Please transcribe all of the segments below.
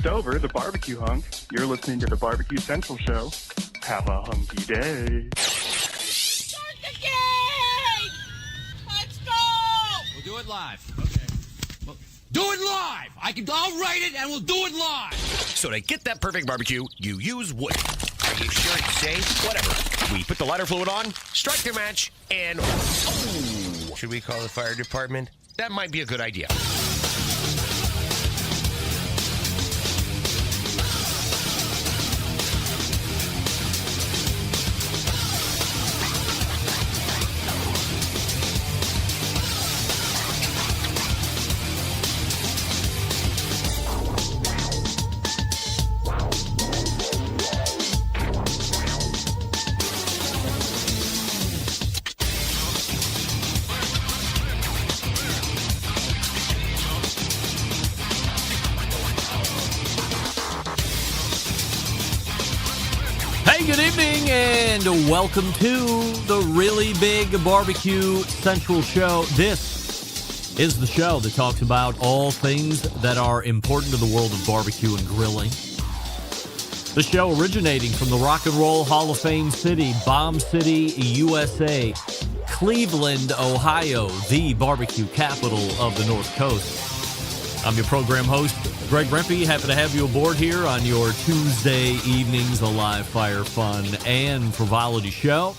Stover, the barbecue hunk. You're listening to the Barbecue Central Show. Have a hunky day. Start the game! Let's go! We'll do it live. Okay. Well, do it live! I'll write it and we'll do it live! So to get that perfect barbecue, you use wood. Are you sure it's safe? Whatever. We put the lighter fluid on, strike the match, and... Oh, should we call the fire department? That might be a good idea. Good evening and welcome to the Really Big Barbecue Central Show. This is the show that talks about all things that are important to the world of barbecue and grilling. The show originating from the Rock and Roll Hall of Fame city, Bomb City, USA, Cleveland, Ohio, the barbecue capital of the North Coast. I'm your program host, Greg Rempe. Happy to have you aboard here on your Tuesday evenings, a live fire, fun, and frivolity show.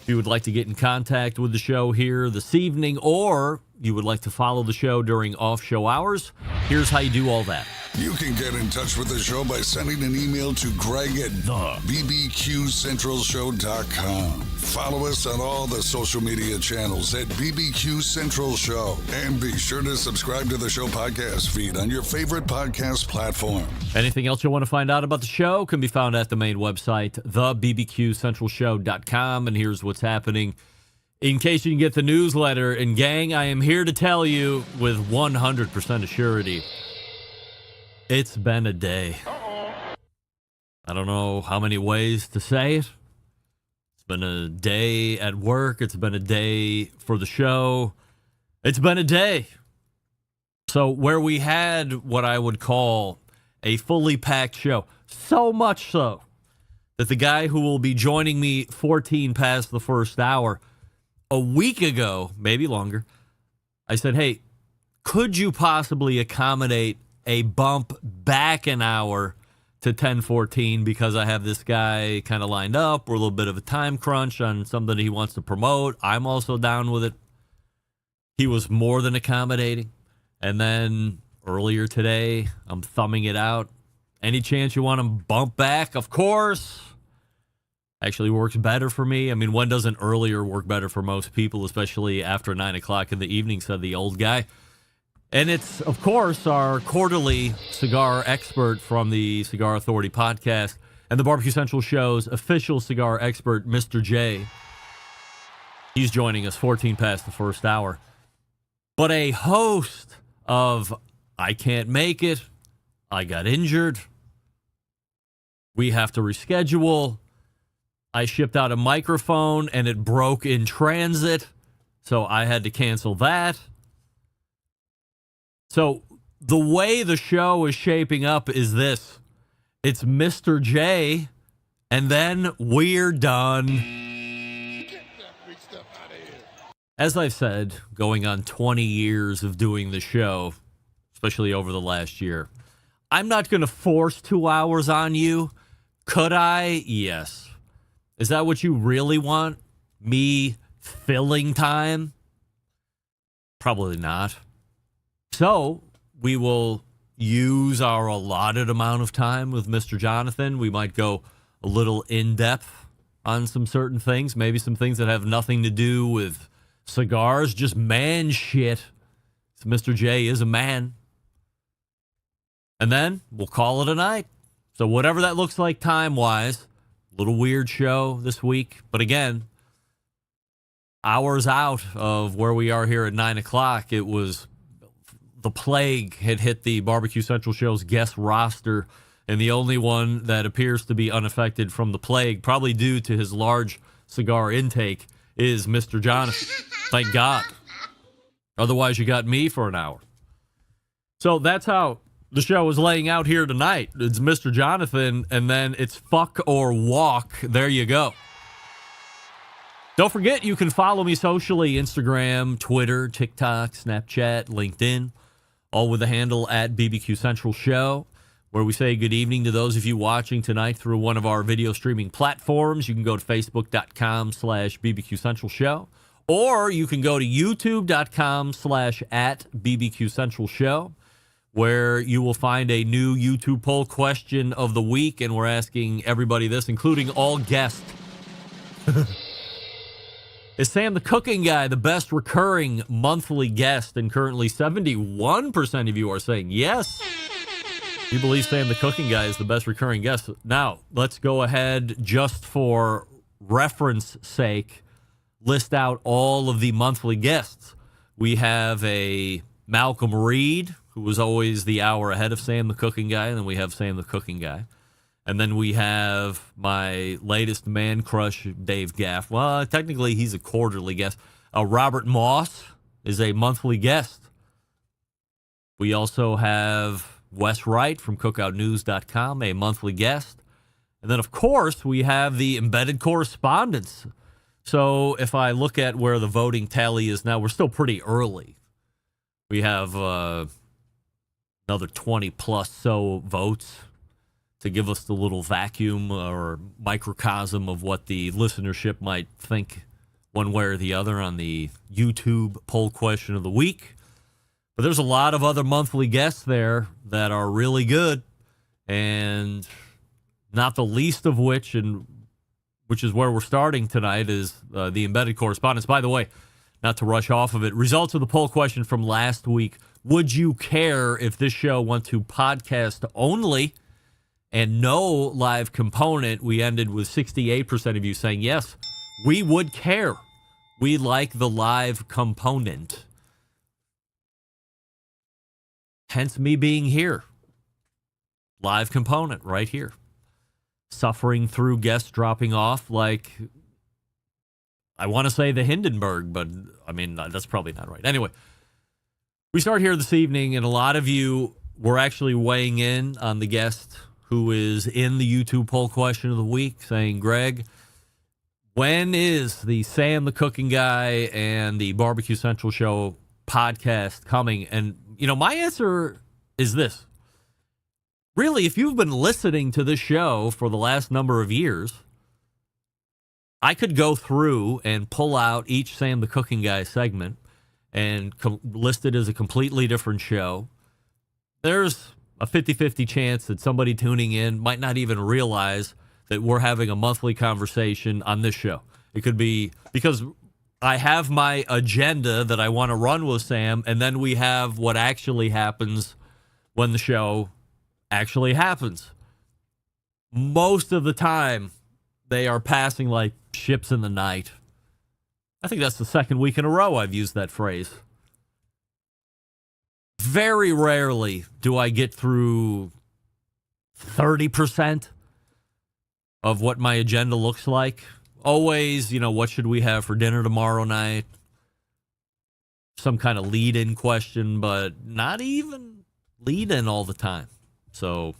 If you would like to get in contact with the show here this evening, or you would like to follow the show during off-show hours, here's how you do all that. You can get in touch with the show by sending an email to Greg at BBQCentralShow.com. Follow us on all the social media channels at BBQ Central Show. And be sure to subscribe to the show podcast feed on your favorite podcast platform. Anything else you want to find out about the show can be found at the main website, thebbqcentralshow.com. And here's what's happening. In case you can get the newsletter, and gang, I am here to tell you with 100% assurity, it's been a day. I don't know how many ways to say it. It's been a day at work. It's been a day for the show. It's been a day. So where we had what I would call a fully packed show, so much so that the guy who will be joining me 14 past the first hour, a week ago, maybe longer, I said, hey, could you possibly accommodate a bump back an hour to 10:14 because I have this guy kind of lined up. We're a little bit of a time crunch on something he wants to promote. I'm also down with it. He was more than accommodating. And then earlier today, I'm thumbing it out. Any chance you want to bump back? Of course. Actually works better for me. I mean, when doesn't earlier work better for most people, especially after 9 o'clock in the evening, said the old guy. And it's, of course, our quarterly cigar expert from the Cigar Authority podcast and the Barbecue Central Show's official cigar expert, Mr. J. He's joining us 14 past the first hour. But a host of I can't make it, I got injured, we have to reschedule, I shipped out a microphone and it broke in transit, so I had to cancel that. So the way the show is shaping up is this. It's Mr. J, and then we're done. Get that big stuff out of here. As I've said, going on 20 years of doing the show, especially over the last year, I'm not going to force 2 hours on you. Could I? Yes. Is that what you really want? Me filling time? Probably not. So we will use our allotted amount of time with Mr. Jonathan. We might go a little in-depth on some certain things, maybe some things that have nothing to do with cigars, just man shit. So Mr. J is a man. And then we'll call it a night. So whatever that looks like time-wise, a little weird show this week. But again, hours out of where we are here at 9 o'clock, it was... the plague had hit the Barbecue Central Show's guest roster, and the only one that appears to be unaffected from the plague, probably due to his large cigar intake, is Mr. Jonathan. Thank God. Otherwise, you got me for an hour. So that's how the show is laying out here tonight. It's Mr. Jonathan, and then it's fuck or walk. There you go. Don't forget, you can follow me socially, Instagram, Twitter, TikTok, Snapchat, LinkedIn, all with the handle at BBQ Central Show, where we say good evening to those of you watching tonight through one of our video streaming platforms. You can go to facebook.com/BBQ Central Show, or you can go to youtube.com/@BBQ Central Show, where you will find a new YouTube poll question of the week, and we're asking everybody this, including all guests. Is Sam the Cooking Guy the best recurring monthly guest? And currently 71% of you are saying yes. You believe Sam the Cooking Guy is the best recurring guest. Now, let's go ahead, just for reference sake, list out all of the monthly guests. We have a Malcolm Reed, who was always the hour ahead of Sam the Cooking Guy, and then we have Sam the Cooking Guy. And then we have my latest man crush, Dave Gaff. Well, technically, he's a quarterly guest. Robert Moss is a monthly guest. We also have Wes Wright from cookoutnews.com, a monthly guest. And then, of course, we have the embedded correspondents. So if I look at where the voting tally is now, we're still pretty early. We have another 20-plus so votes to give us the little vacuum or microcosm of what the listenership might think one way or the other on the YouTube poll question of the week. But there's a lot of other monthly guests there that are really good, and not the least of which, and which is where we're starting tonight, is the embedded correspondence. By the way, not to rush off of it, results of the poll question from last week. Would you care if this show went to podcast only and no live component? We ended with 68% of you saying yes, we would care. We like the live component. Hence me being here. Live component right here. Suffering through guests dropping off like, I want to say the Hindenburg, but I mean, that's probably not right. Anyway, we start here this evening, and a lot of you were actually weighing in on the guest who is in the YouTube poll question of the week, saying, Greg, when is the Sam the Cooking Guy and the Barbecue Central Show podcast coming? And, you know, my answer is this. Really, if you've been listening to this show for the last number of years, I could go through and pull out each Sam the Cooking Guy segment and list it as a completely different show. There's a 50-50 chance that somebody tuning in might not even realize that we're having a monthly conversation on this show. It could be because I have my agenda that I want to run with Sam, and then we have what actually happens when the show actually happens. Most of the time, they are passing like ships in the night. I think that's the second week in a row I've used that phrase. Very rarely do I get through 30% of what my agenda looks like. Always, you know, what should we have for dinner tomorrow night? Some kind of lead-in question, but not even lead-in all the time. So,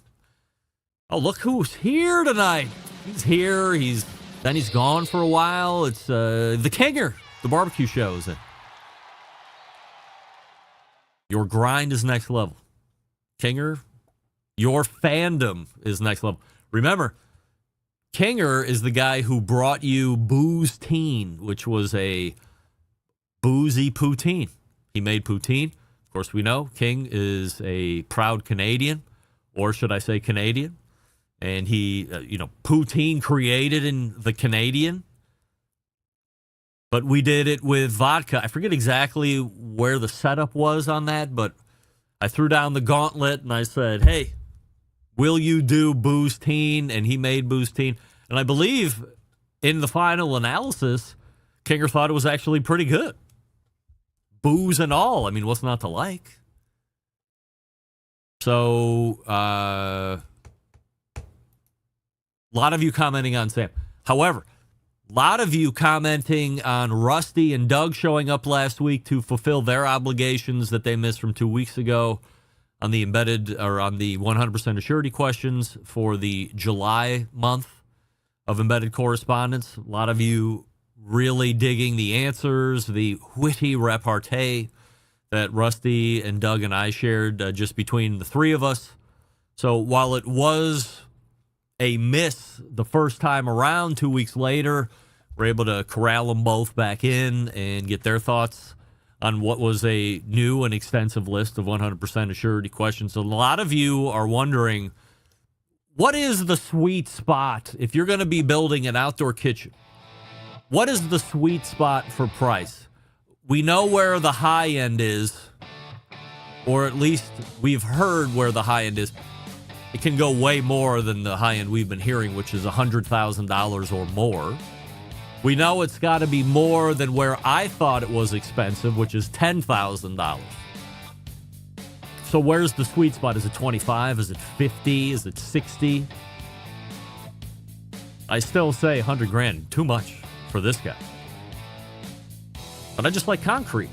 oh, look who's here tonight. He's here. He's gone for a while. It's the Kinger, the barbecue show is in. Your grind is next level. Kinger, your fandom is next level. Remember, Kinger is the guy who brought you Booze Teen, which was a boozy poutine. He made poutine. Of course, we know King is a proud Canadian, or should I say Canadian? And he, poutine created in the Canadian. But we did it with vodka. I forget exactly where the setup was on that, but I threw down the gauntlet and I said, hey, will you do Booze Teen? And he made Booze Teen. And I believe in the final analysis, Kinger thought it was actually pretty good. Booze and all. I mean, what's not to like? So, a lot of you commenting on Sam. However, a lot of you commenting on Rusty and Doug showing up last week to fulfill their obligations that they missed from 2 weeks ago. on the embedded or on the 100% assurity questions for the July month of embedded correspondence. A lot of you really digging the answers, the witty repartee that Rusty and Doug and I shared just between the three of us. So while it was a miss the first time around, 2 weeks later, we're able to corral them both back in and get their thoughts on what was a new and extensive list of 100% assurity questions. So a lot of you are wondering, what is the sweet spot if you're going to be building an outdoor kitchen? What is the sweet spot for price? We know where the high end is, or at least we've heard where the high end is. It can go way more than the high end we've been hearing, which is $100,000 or more. We know it's got to be more than where I thought it was expensive, which is $10,000. So where's the sweet spot? Is it 25? Is it 50? Is it 60? I still say 100 grand, too much for this guy. But I just like concrete.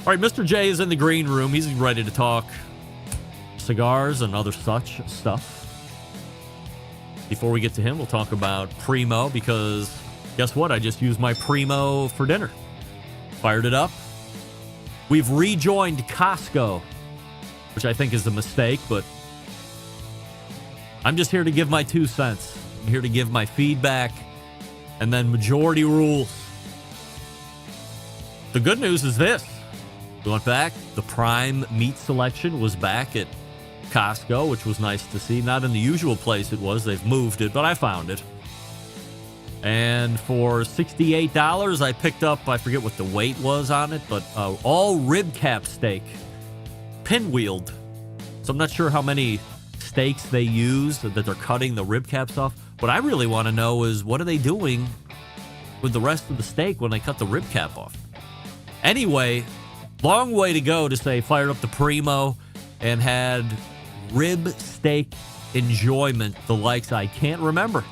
All right, Mr. J is in the green room. He's ready to talk cigars and other such stuff. Before we get to him, we'll talk about Primo, because guess what? I just used my Primo for dinner. Fired it up. We've rejoined Costco, which I think is a mistake, but I'm just here to give my 2 cents. I'm here to give my feedback, and then majority rules. The good news is this. We went back. The prime meat selection was back at Costco, which was nice to see. Not in the usual place it was. They've moved it, but I found it. And for $68, I picked up, I forget what the weight was on it, but all rib cap steak, pinwheeled. So I'm not sure how many steaks they use that they're cutting the rib caps off. What I really want to know is, what are they doing with the rest of the steak when they cut the rib cap off? Anyway, long way to go to say fired up the Primo and had rib steak enjoyment the likes I can't remember.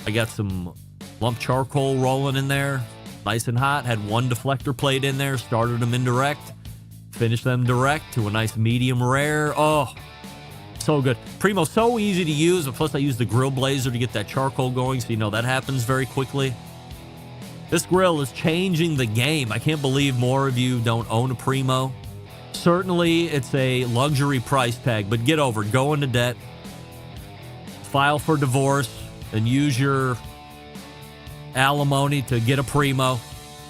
I got some lump charcoal rolling in there, nice and hot. Had one deflector plate in there, started them indirect, finished them direct to a nice medium rare. Oh, so good. Primo, so easy to use. Plus, I use the grill blazer to get that charcoal going, so you know that happens very quickly. This grill is changing the game. I can't believe more of you don't own a Primo. Certainly, it's a luxury price tag, but get over it. Go into debt, file for divorce, and use your alimony to get a Primo.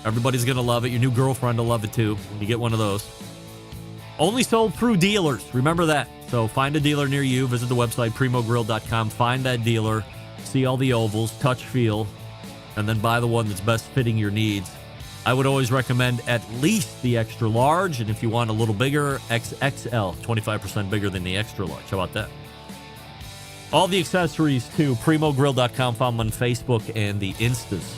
Everybody's going to love it. Your new girlfriend will love it too when you get one of those. Only sold through dealers. Remember that. So find a dealer near you. Visit the website, primogrill.com. Find that dealer. See all the ovals. Touch, feel. And then buy the one that's best fitting your needs. I would always recommend at least the extra large. And if you want a little bigger, XXL. 25% bigger than the extra large. How about that? All the accessories to primogrill.com. Found them on Facebook and the Instas.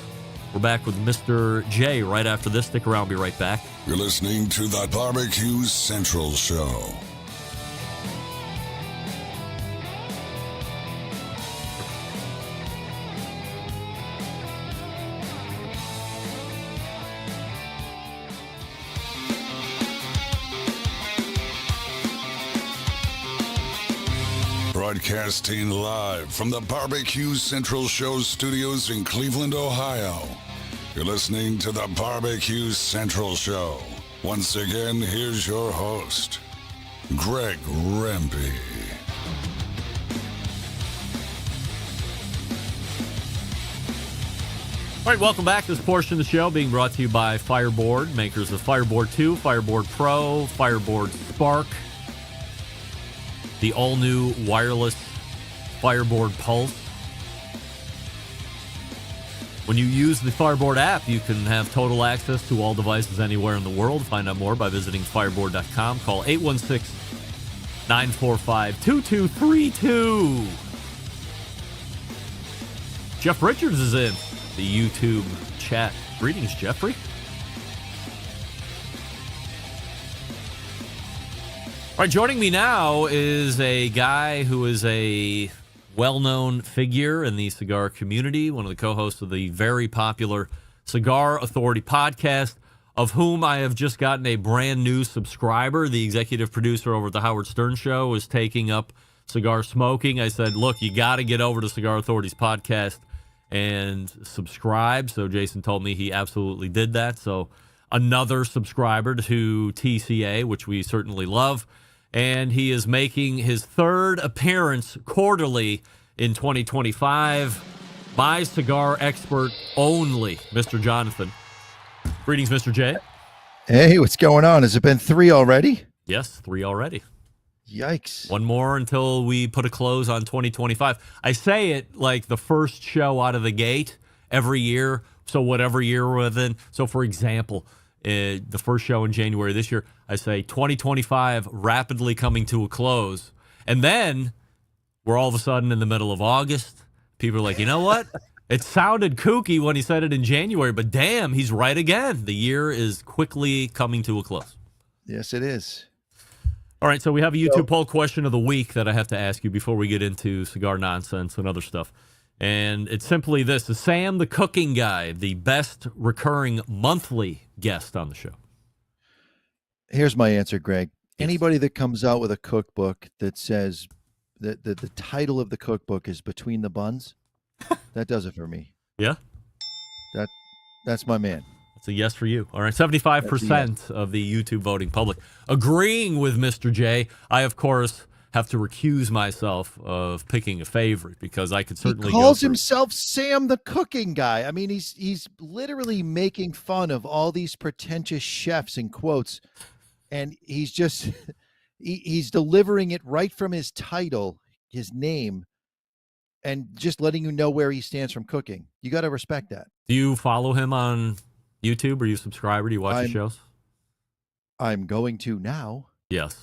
We're back with Mr. J right after this. Stick around. Be right back. You're listening to the BBQ Central Show. Broadcasting live from the BBQ Central Show studios in Cleveland, Ohio. You're listening to the BBQ Central Show. Once again, here's your host, Greg Rempe. All right, welcome back. This portion of the show being brought to you by Fireboard, makers of Fireboard 2, Fireboard Pro, Fireboard Spark, the all-new wireless Fireboard Pulse. When you use the Fireboard app, you can have total access to all devices anywhere in the world. Find out more by visiting fireboard.com. Call 816-945-2232. Jeff Richards is in the YouTube chat. Greetings, Jeffrey. All right, joining me now is a guy who is a well-known figure in the cigar community, one of the co-hosts of the very popular Cigar Authority podcast, of whom I have just gotten a brand new subscriber. The executive producer over at the Howard Stern Show is taking up cigar smoking. I said, look, you got to get over to Cigar Authority's podcast and subscribe. So Jason told me he absolutely did that. So another subscriber to TCA, which we certainly love. And he is making his third appearance quarterly in 2025. My cigar expert only, Mr. Jonathan. Greetings, Mr. J. Hey, what's going on? Has it been 3 already? Yes, 3 already. Yikes. One more until we put a close on 2025. I say it like the first show out of the gate every year. So whatever year we're within. So for example, the first show in January this year, I say 2025 rapidly coming to a close. And then we're all of a sudden in the middle of August. People are like, you know what? It sounded kooky when he said it in January, but damn, he's right again. The year is quickly coming to a close. Yes, it is. All right, so we have a YouTube poll question of the week that I have to ask you before we get into cigar nonsense and other stuff. And it's simply this. Is Sam the Cooking Guy the best recurring monthly guest on the show? Here's my answer, Greg. Anybody that comes out with a cookbook that says that the title of the cookbook is Between the Buns, that does it for me. Yeah? That's my man. It's a yes for you. All right, 75% of the YouTube voting public agreeing with Mr. J. I, of course, have to recuse myself of picking a favorite because I could certainly He calls himself Sam the Cooking Guy. I mean, he's literally making fun of all these pretentious chefs in quotes, and he's just he's delivering it right from his title, his name, and just letting you know where he stands from cooking. You got to respect that. Do you follow him on YouTube? Are you a subscriber? Do you watch his shows? I'm going to now. Yes.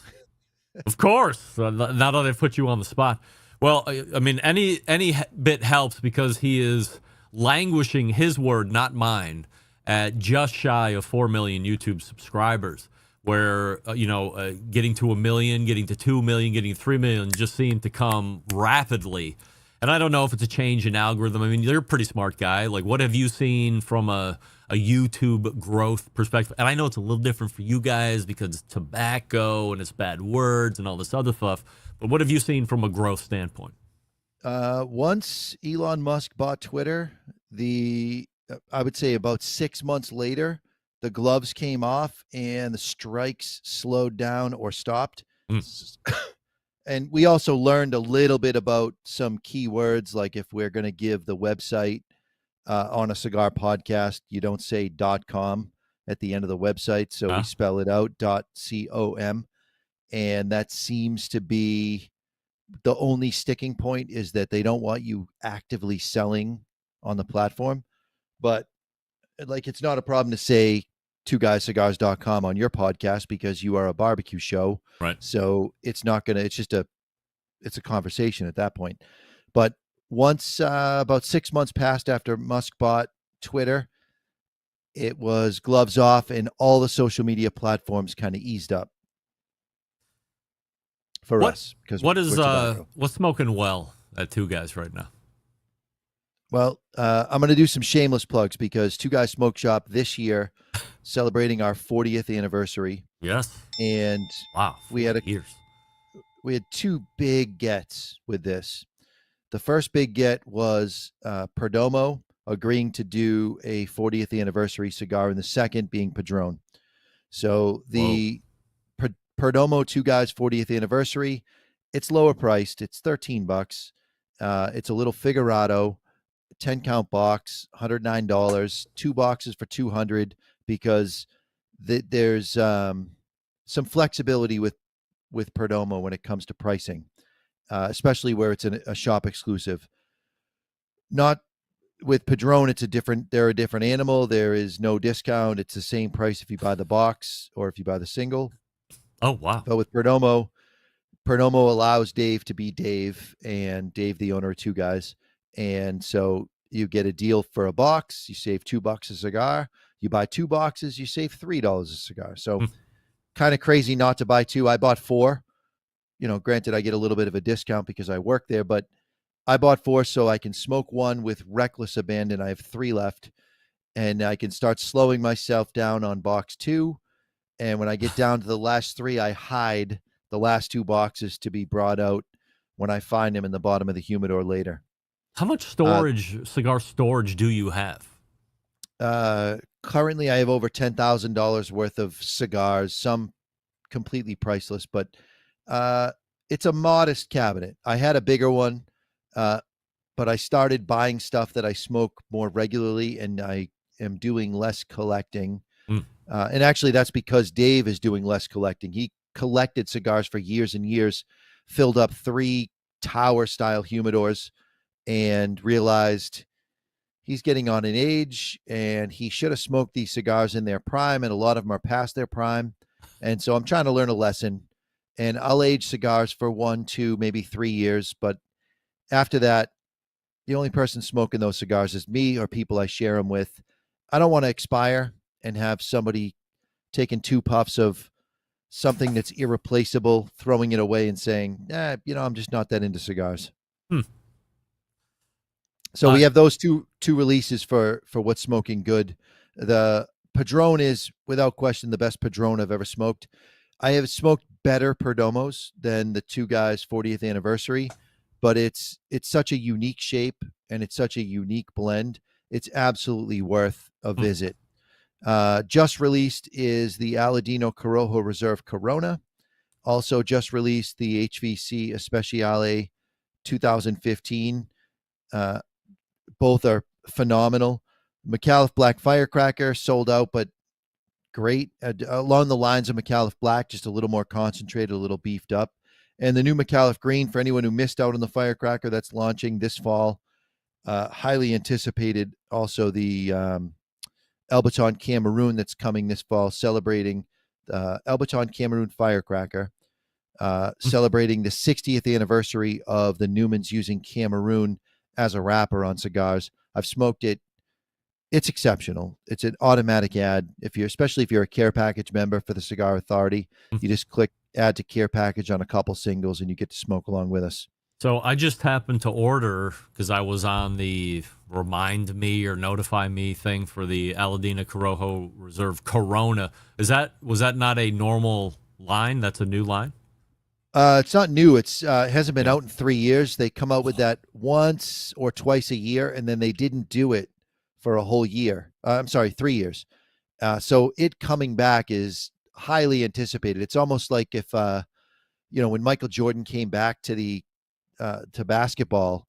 Of course. Now that I've put you on the spot. Well, I mean, any bit helps because he is languishing, his word, not mine, at just shy of 4 million YouTube subscribers, where, getting to 1 million, getting to 2 million, getting 3 million just seem to come rapidly. And I don't know if it's a change in algorithm. I mean, you're a pretty smart guy. Like, what have you seen from a YouTube growth perspective? And I know it's a little different for you guys because it's tobacco and it's bad words and all this other stuff. But what have you seen from a growth standpoint? Once Elon Musk bought Twitter, I would say about 6 months later, the gloves came off and the strikes slowed down or stopped. And we also learned a little bit about some keywords, like if we're going to give the website on a cigar podcast, you don't say .com at the end of the website. So we spell it out .com. And that seems to be the only sticking point, is that they don't want you actively selling on the platform. But like, it's not a problem to say twoguyscigars.com on your podcast because you are a barbecue show. Right. So it's not going to, it's a conversation at that point. But once about 6 months passed after Musk bought Twitter, it was gloves off and all the social media platforms kind of eased up for us. Because what's smoking well at Two Guys right now? Well, I'm going to do some shameless plugs because Two Guys Smoke Shop this year celebrating our 40th anniversary. Yes. And wow, we had years. We had two big gets with this. The first big get was Perdomo agreeing to do a 40th anniversary cigar, and the second being Padron. So the Perdomo Two Guys 40th anniversary, it's lower priced. It's $13. It's a little Figurado, 10 count box, $109, 2 boxes for $200, because there's some flexibility with Perdomo when it comes to pricing, especially where it's a shop exclusive. Not with Padron, they're a different animal. There is no discount. It's the same price if you buy the box or if you buy the single. Oh, wow. But with Perdomo allows Dave to be Dave, and Dave, the owner of Two Guys. And so you get a deal for a box, you save $2 a cigar. You buy 2 boxes, you save $3 a cigar. So kind of crazy not to buy 2. I bought 4. Granted, I get a little bit of a discount because I work there, but I bought 4 so I can smoke 1 with reckless abandon. I have 3 left. and I can start slowing myself down on box 2. And when I get down to the last 3, I hide the last 2 boxes to be brought out when I find them in the bottom of the humidor later. How much cigar storage do you have? Currently, I have over $10,000 worth of cigars, some completely priceless, but it's a modest cabinet. I had a bigger one, but I started buying stuff that I smoke more regularly, and I am doing less collecting. And actually, that's because Dave is doing less collecting. He collected cigars for years and years, filled up 3 tower-style humidors, and realized he's getting on in age, and he should have smoked these cigars in their prime, and a lot of them are past their prime. And so I'm trying to learn a lesson, and I'll age cigars for 1, 2, maybe 3 years. But after that, the only person smoking those cigars is me or people I share them with. I don't want to expire and have somebody taking 2 puffs of something that's irreplaceable, throwing it away and saying, I'm just not that into cigars. So we have those two releases for what's smoking good. The Padron is, without question, the best Padron I've ever smoked. I have smoked better Perdomos than the 2 guys' 40th anniversary, but it's such a unique shape and it's such a unique blend. It's absolutely worth a visit. Just released is the Aladino Corojo Reserve Corona. Also just released the HVC Especiale 2015. Both are phenomenal. McAuliffe Black Firecracker sold out, but great. Along the lines of McAuliffe Black, just a little more concentrated, a little beefed up. And the new McAuliffe Green, for anyone who missed out on the Firecracker, that's launching this fall. Highly anticipated. Also the Elbaton Cameroon that's coming this fall, celebrating the Elbaton Cameroon Firecracker, celebrating the 60th anniversary of the Newmans using Cameroon as a wrapper on cigars. I've smoked it. It's exceptional. It's an automatic add. Especially if you're a care package member for the Cigar Authority, you just click add to care package on a couple singles and you get to smoke along with us. So I just happened to order, because I was on the remind me or notify me thing for the Aladino Corojo Reserve Corona. Was that not a normal line? That's a new line? It's not new. It hasn't been out in 3 years. They come out with that once or twice a year, and then they didn't do it for a whole year. 3 years. So it coming back is highly anticipated. It's almost like if, when Michael Jordan came back to to basketball,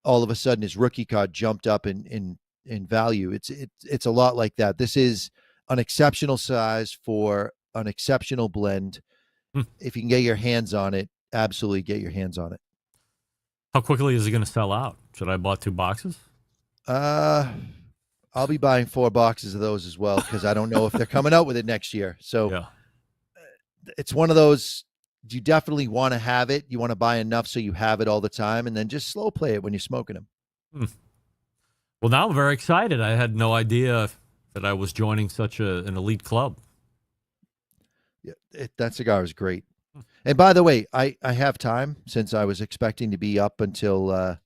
all of a sudden his rookie card jumped up in value. It's a lot like that. This is an exceptional size for an exceptional blend. If you can get your hands on it, absolutely get your hands on it. How quickly is it going to sell out? Should I buy 2 boxes? I'll be buying 4 boxes of those as well, because I don't know if they're coming out with it next year. So It's one of those, you definitely want to have it. You want to buy enough so you have it all the time, and then just slow play it when you're smoking them. Well, now I'm very excited. I had no idea that I was joining such an elite club. Yeah, that cigar is great. And by the way, I have time, since I was expecting to be up until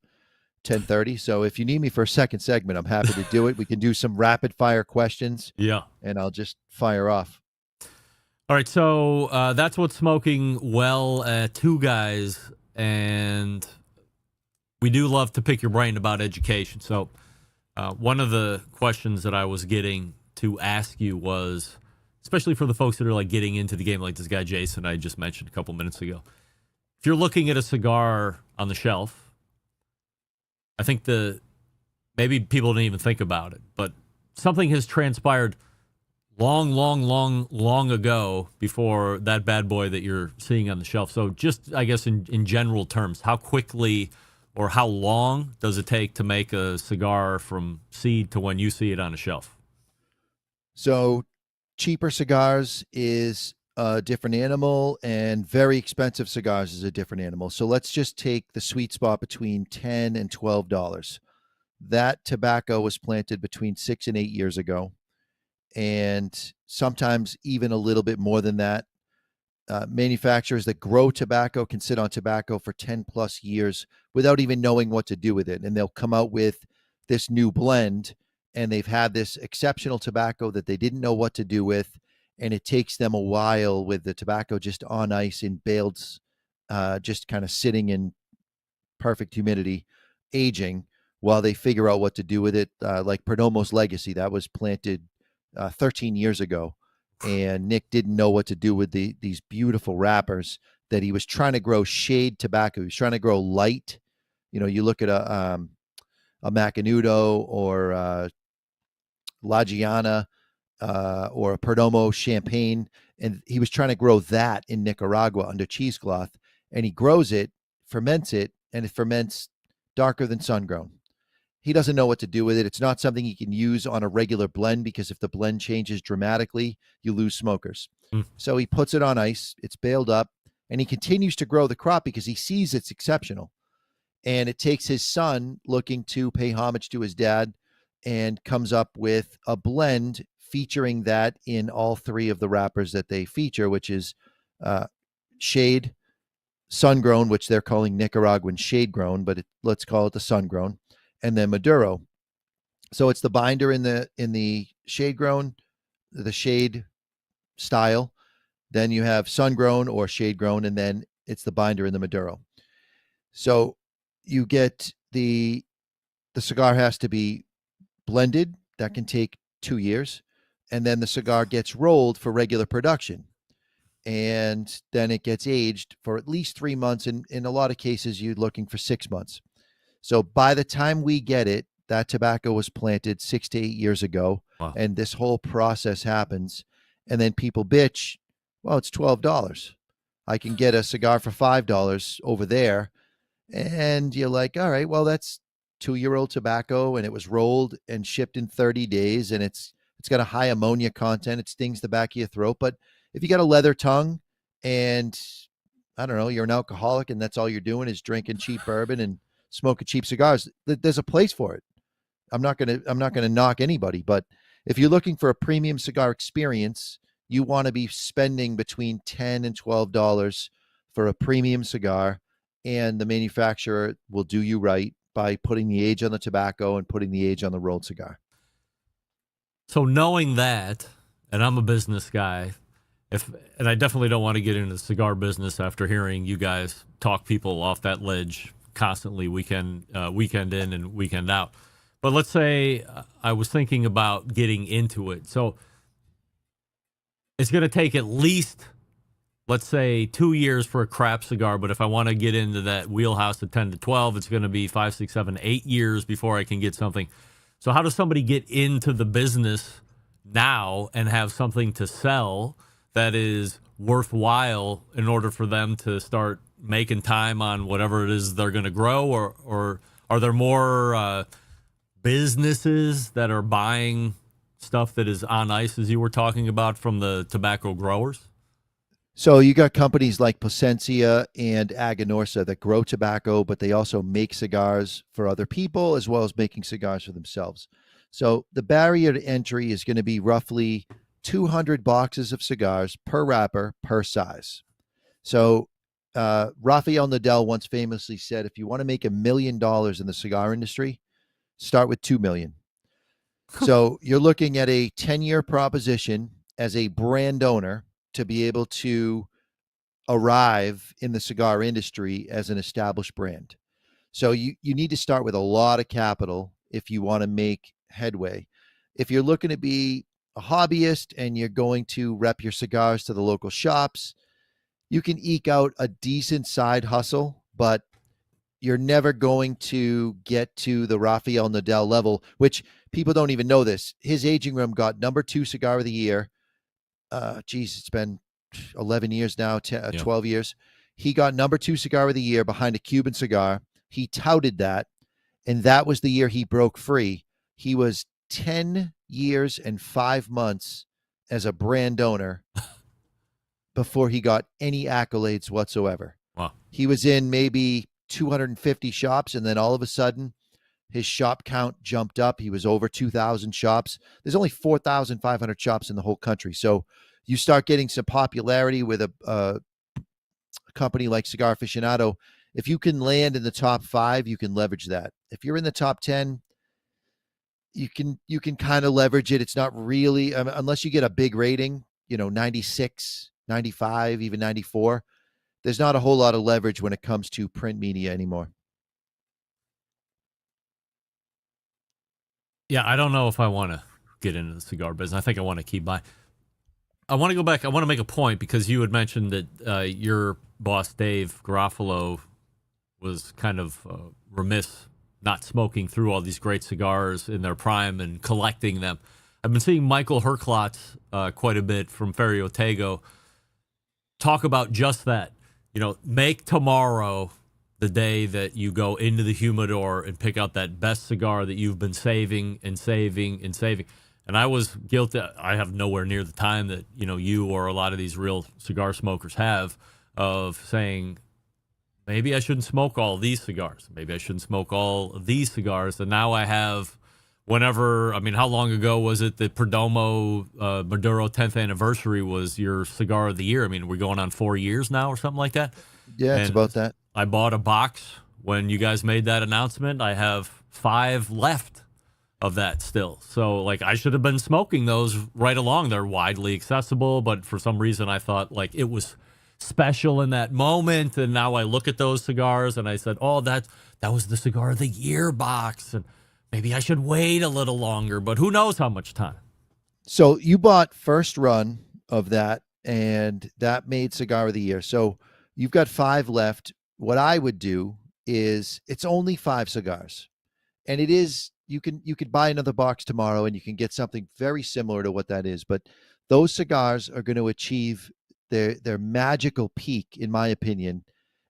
10:30. So if you need me for a second segment, I'm happy to do it. We can do some rapid fire questions. Yeah. And I'll just fire off. All right. So that's what's smoking well, 2 guys. And we do love to pick your brain about education. So one of the questions that I was getting to ask you was, especially for the folks that are like getting into the game, like this guy Jason I just mentioned a couple minutes ago. If you're looking at a cigar on the shelf, I think maybe people didn't even think about it, but something has transpired long ago before that bad boy that you're seeing on the shelf. So just, I guess, in general terms, how quickly or how long does it take to make a cigar from seed to when you see it on a shelf? So cheaper cigars is a different animal, and very expensive cigars is a different animal. So let's just take the sweet spot between $10 and $12. That tobacco was planted between 6 and 8 years ago, and sometimes even a little bit more than that. Manufacturers that grow tobacco can sit on tobacco for 10 plus years without even knowing what to do with it. And they'll come out with this new blend, and they've had this exceptional tobacco that they didn't know what to do with, and it takes them a while with the tobacco just on ice in bales, just kind of sitting in perfect humidity, aging, while they figure out what to do with it. Like Perdomo's Legacy, that was planted 13 years ago, and Nick didn't know what to do with these beautiful wrappers that he was trying to grow shade tobacco. He was trying to grow light. You look at a Macanudo or La Giana or a Perdomo Champagne, and he was trying to grow that in Nicaragua under cheesecloth, and he grows it, ferments it, and it ferments darker than sun-grown. He doesn't know what to do with it. It's not something he can use on a regular blend, because if the blend changes dramatically, you lose smokers. So he puts it on ice, it's baled up, and he continues to grow the crop because he sees it's exceptional. And it takes his son looking to pay homage to his dad, and comes up with a blend featuring that in all three of the wrappers that they feature, which is shade, sun-grown, which they're calling Nicaraguan shade-grown, but let's call it the sun-grown, and then Maduro. So it's the binder in the shade-grown, the shade style. Then you have sun-grown or shade-grown, and then it's the binder in the Maduro. So you get the cigar has to be blended. That can take 2 years. And then the cigar gets rolled for regular production. And then it gets aged for at least 3 months. And in a lot of cases, you're looking for 6 months. So by the time we get it, that tobacco was planted 6 to 8 years ago. Wow. And this whole process happens. And then people bitch, well, it's $12. I can get a cigar for $5 over there. And you're like, all right, well, that's 2-year-old tobacco, and it was rolled and shipped in 30 days. And it's got a high ammonia content. It stings the back of your throat. But if you got a leather tongue and, I don't know, you're an alcoholic and that's all you're doing is drinking cheap bourbon and smoking cheap cigars, there's a place for it. I'm not going to knock anybody, but if you're looking for a premium cigar experience, you want to be spending between $10 and $12 for a premium cigar, and the manufacturer will do you right by putting the age on the tobacco and putting the age on the rolled cigar. So knowing that, and I'm a business guy, and I definitely don't want to get into the cigar business after hearing you guys talk people off that ledge constantly, weekend in and weekend out. But let's say I was thinking about getting into it. So it's going to take at least, let's say, 2 years for a craft cigar. But if I want to get into that wheelhouse of 10 to 12, it's going to be 5, 6, 7, 8 years before I can get something. So how does somebody get into the business now and have something to sell that is worthwhile in order for them to start making time on whatever it is they're going to grow? Or are there more businesses that are buying stuff that is on ice, as you were talking about, from the tobacco growers? So you got companies like Plasencia and Aganorsa that grow tobacco, but they also make cigars for other people as well as making cigars for themselves. So the barrier to entry is going to be roughly 200 boxes of cigars per wrapper per size. So Rafael Nadal once famously said, if you want to make $1 million in the cigar industry, start with 2 million. So you're looking at a 10-year proposition as a brand owner to be able to arrive in the cigar industry as an established brand. So you need to start with a lot of capital if you want to make headway. If you're looking to be a hobbyist and you're going to rep your cigars to the local shops, you can eke out a decent side hustle, but you're never going to get to the Rafael Nadal level, which people don't even know this. His aging room got #2 cigar of the year. It's been 11 years now, 12 years. He got #2 cigar of the year behind a Cuban cigar. He touted that, and that was the year he broke free. He was 10 years and 5 months as a brand owner before he got any accolades whatsoever. Wow. He was in maybe 250 shops, and then all of a sudden, his shop count jumped up. He was over 2,000 shops. There's only 4,500 shops in the whole country. So you start getting some popularity with a company like Cigar Aficionado. If you can land in the top 5, you can leverage that. If you're in the top 10, you can kind of leverage it. It's not really unless you get a big rating, 96, 95, even 94. There's not a whole lot of leverage when it comes to print media anymore. Yeah, I don't know if I want to get into the cigar business. I think I want to keep buying. I want to go back. I want to make a point because you had mentioned that your boss, Dave Garofalo, was kind of remiss not smoking through all these great cigars in their prime and collecting them. I've been seeing Michael Herklotz quite a bit from Ferry Otego talk about just that. Make tomorrow the day that you go into the humidor and pick out that best cigar that you've been saving and saving and saving. And I was guilty. I have nowhere near the time that, you or a lot of these real cigar smokers have of saying, maybe I shouldn't smoke all these cigars. Maybe I shouldn't smoke all of these cigars. And now I have how long ago was it that Perdomo Maduro 10th anniversary was your cigar of the year? We're going on 4 years now or something like that. Yeah, it's about that. I bought a box when you guys made that announcement. I have 5 left of that still. So, I should have been smoking those right along. They're widely accessible, but for some reason I thought, it was special in that moment. And now I look at those cigars and I said, oh, that was the cigar of the year box. And maybe I should wait a little longer, but who knows how much time. So you bought first run of that, and that made cigar of the year. So you've got 5 left. What I would do is it's only 5 cigars, and it is, you could buy another box tomorrow and you can get something very similar to what that is. But those cigars are going to achieve their magical peak, in my opinion,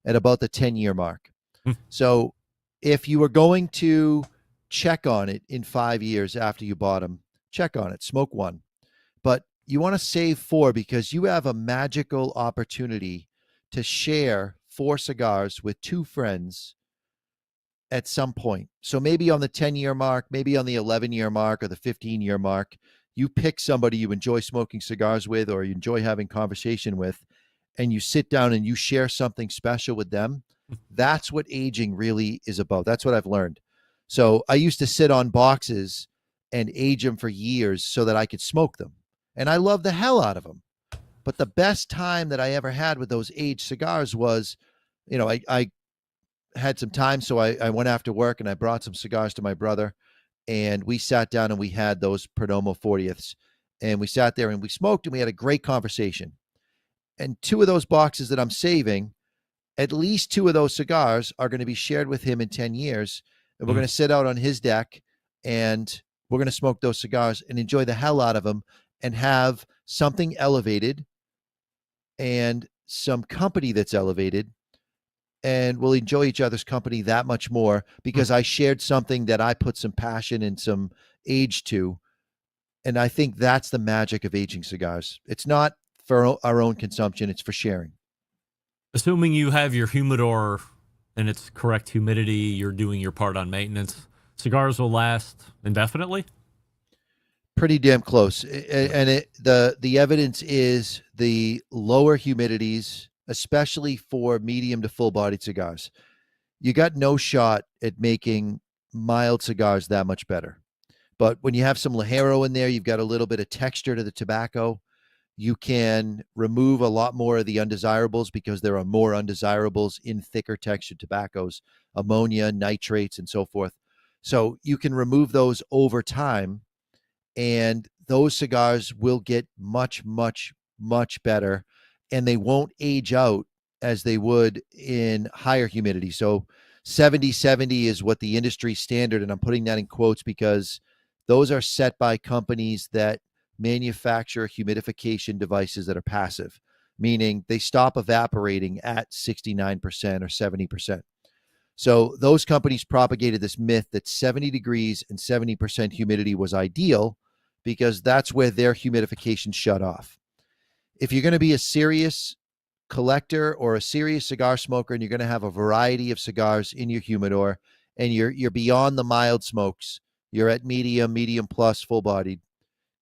at about the 10-year mark. So if you were going to check on it in 5 years after you bought them, check on it, smoke 1. But you want to save 4 because you have a magical opportunity to share 4 cigars with 2 friends at some point. So maybe on the 10-year mark, maybe on the 11-year mark or the 15-year mark, you pick somebody you enjoy smoking cigars with or you enjoy having conversation with, and you sit down and you share something special with them. That's what aging really is about. That's what I've learned. So I used to sit on boxes and age them for years so that I could smoke them. And I love the hell out of them. But the best time that I ever had with those aged cigars was, I had some time. So I went after work and I brought some cigars to my brother, and we sat down and we had those Perdomo 40ths, and we sat there and we smoked and we had a great conversation. And 2 of those boxes that I'm saving, at least 2 of those cigars are going to be shared with him in 10 years. And we're going to sit out on his deck and we're going to smoke those cigars and enjoy the hell out of them and have something elevated and some company that's elevated. And we'll enjoy each other's company that much more because I shared something that I put some passion and some age to. And I think that's the magic of aging cigars. It's not for our own consumption. It's for sharing. Assuming you have your humidor and it's correct humidity, you're doing your part on maintenance, cigars will last indefinitely? Pretty damn close. And the evidence is the lower humidities, especially for medium to full-bodied cigars. You got no shot at making mild cigars that much better. But when you have some Ligero in there, you've got a little bit of texture to the tobacco. You can remove a lot more of the undesirables because there are more undesirables in thicker textured tobaccos, ammonia, nitrates, and so forth. So you can remove those over time, and those cigars will get much, much, much better, and they won't age out as they would in higher humidity. So 70 is what the industry standard, and I'm putting that in quotes because those are set by companies that manufacture humidification devices that are passive, meaning they stop evaporating at 69% or 70%. So those companies propagated this myth that 70 degrees and 70% humidity was ideal because that's where their humidification shut off. If you're going to be a serious collector or a serious cigar smoker and you're going to have a variety of cigars in your humidor and you're beyond the mild smokes, you're at medium plus, full-bodied,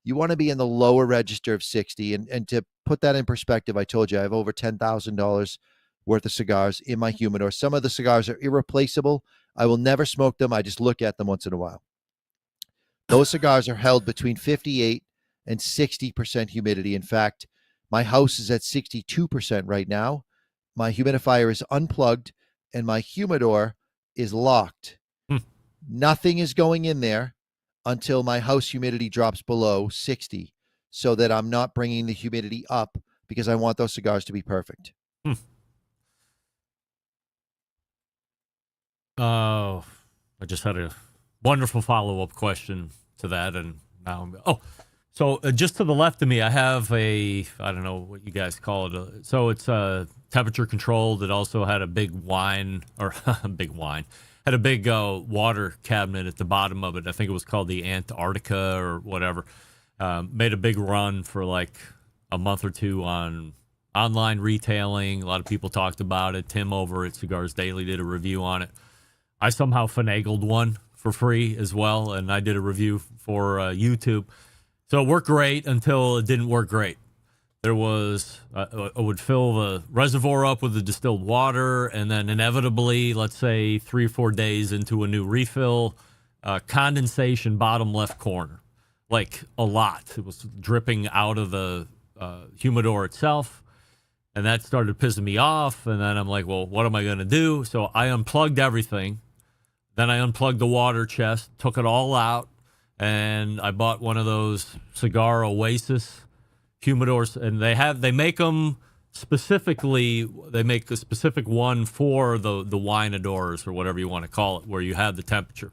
you want to be in the lower register of 60. And to put that in perspective, I told you I have over $10,000 worth of cigars in my humidor. Some of the cigars are irreplaceable. I will never smoke them. I just look at them once in a while. Those cigars are held between 58 and 60% humidity. In fact, my house is at 62% right now. My humidifier is unplugged and my humidor is locked. Hmm. Nothing is going in there until my house humidity drops below 60 so that I'm not bringing the humidity up because I want those cigars to be perfect. Oh, I just had a wonderful follow-up question to that, and now so just to the left of me, I have I don't know what you guys call it. So it's temperature controlled. It also had a big wine, had a big water cabinet at the bottom of it. I think it was called the Antarctica or whatever. Made a big run for like a month or two on online retailing. A lot of people talked about it. Tim over at Cigars Daily did a review on it. I somehow finagled one for free as well, and I did a review for YouTube. So it worked great until it didn't work great. There was, I would fill the reservoir up with the distilled water, and then inevitably, let's say 3 or 4 days into a new refill, condensation bottom left corner, like a lot. It was dripping out of the humidor itself. And that started pissing me off. And then I'm like, well, what am I going to do? So I unplugged everything. Then I unplugged the water chest, took it all out, and I bought one of those Cigar Oasis humidors. And they make them specifically, they make a specific one for the wineadors or whatever you want to call it, where you have the temperature.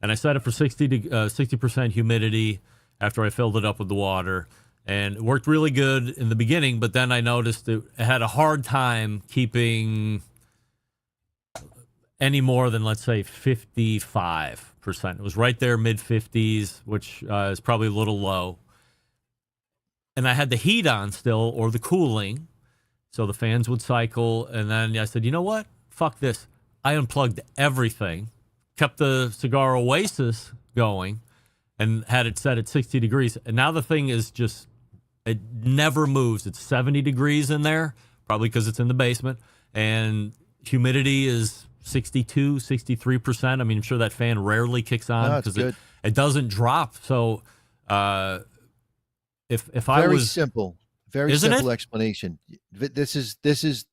And I set it for 60% humidity after I filled it up with the water. And it worked really good in the beginning, but then I noticed it had a hard time keeping any more than, let's say, 55%. It was right there, mid-50s, which is probably a little low. And I had the heat on still, or the cooling, so the fans would cycle. And then I said, you know what? Fuck this. I unplugged everything, kept the Cigar Oasis going, and had it set at 60 degrees. And now the thing is just, it never moves. It's 70 degrees in there, probably because it's in the basement. And humidity is 62, 63%. I mean, I'm sure that fan rarely kicks on because it doesn't drop. So if I was... Very simple explanation. This is